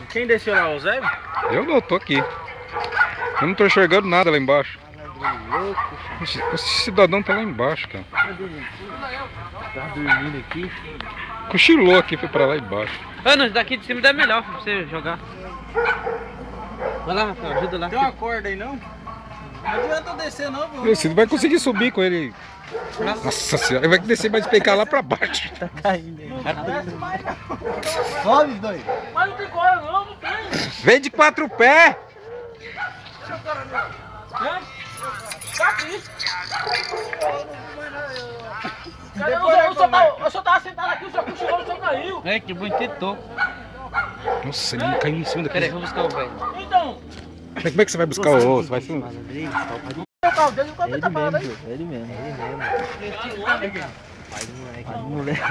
Quem desceu lá, o Zé? Eu não, tô aqui. Eu não tô enxergando nada lá embaixo. Esse cidadão tá lá embaixo, cara. Tá dormindo aqui. Cochilou aqui, foi pra lá embaixo. Ana, daqui de cima dá melhor pra você jogar. Vai lá, Rafael, ajuda lá. Tem uma corda aí não? Não adianta descer não, viu? Você não vai conseguir subir com ele. Nossa senhora, ele vai descer mais despencar lá pra baixo. Tá caindo aí. Sobe, doido. Mas não tem corda não, não tem. Vem de 4 pés! Tá aqui. O senhor tava sentado aqui, o senhor cochilou, o senhor caiu. É, que bonito. Nossa, ele caiu em cima daqui. Peraí, vou buscar o velho. Então. Como é que você vai buscar o osso? Vai ser... O carro dele, o carro tá parado aí. Ele mesmo. Pai do moleque.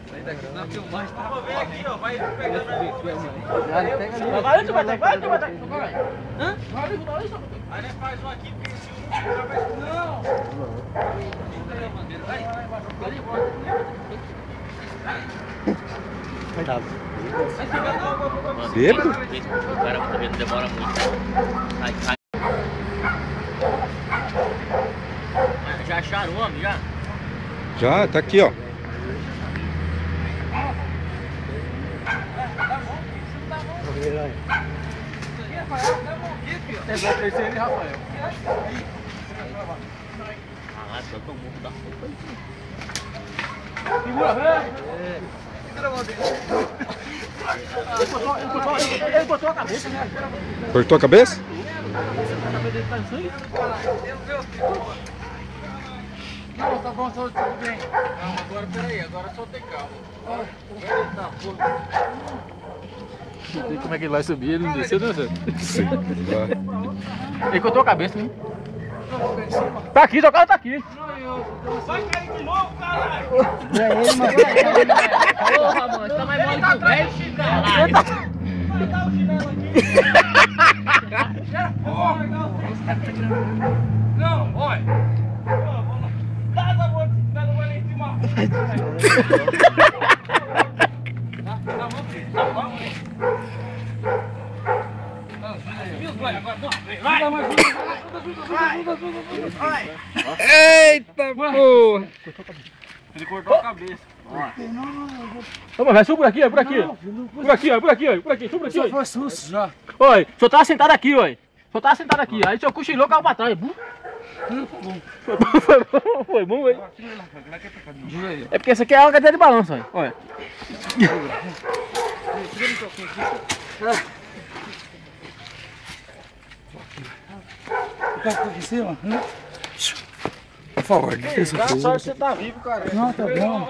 Sai daqui na filmagem, tá? Vem aqui, ó. Vai pegando ali. Vai, tu vai ter. Hã? Aí nós faz um aqui, porque se o cara vai... Não! Vai dar. Bêbado? O cara também não demora muito. Já acharam o homem, já? Já, tá aqui, ó. É bom crescer ele, Rafael. Ah, todo mundo dá fogo. Segura, velho. Segura a mão dele. Ele botou a cabeça, né? Cortou a cabeça? A cabeça dele tá em sangue? Não, tá bom, tudo bem. Calma, agora peraí, agora só tem calma. Não sei como é que ele vai subir, ele não desceu, né, Zé? Sim. Ele cortou a cabeça, né? Tá aqui, seu carro tá aqui. Vai cair de novo, caralho! É ele, mano. Porra, mano, tá mais mole que o velho, caralho! Dá o chinelo aqui! Não, olha! Dá essa mão ali em cima! Eita, porra! Ele cortou a cabeça. Vamos, vai, suba por aqui, ó, por aqui. Por aqui, ó, por aqui, ó, por aqui, suba por aqui, ó. Foi susto já. Oi, o senhor tava sentado aqui, ó. O senhor tava sentado aqui, aí o senhor cochilou, caiu pra trás. Foi bom, velho. É porque essa aqui é uma cadeira de balanço, ó. Olha. Tá aqui em cima? Por favor, Dá sorte você tá vivo, cara. Não, tá bom.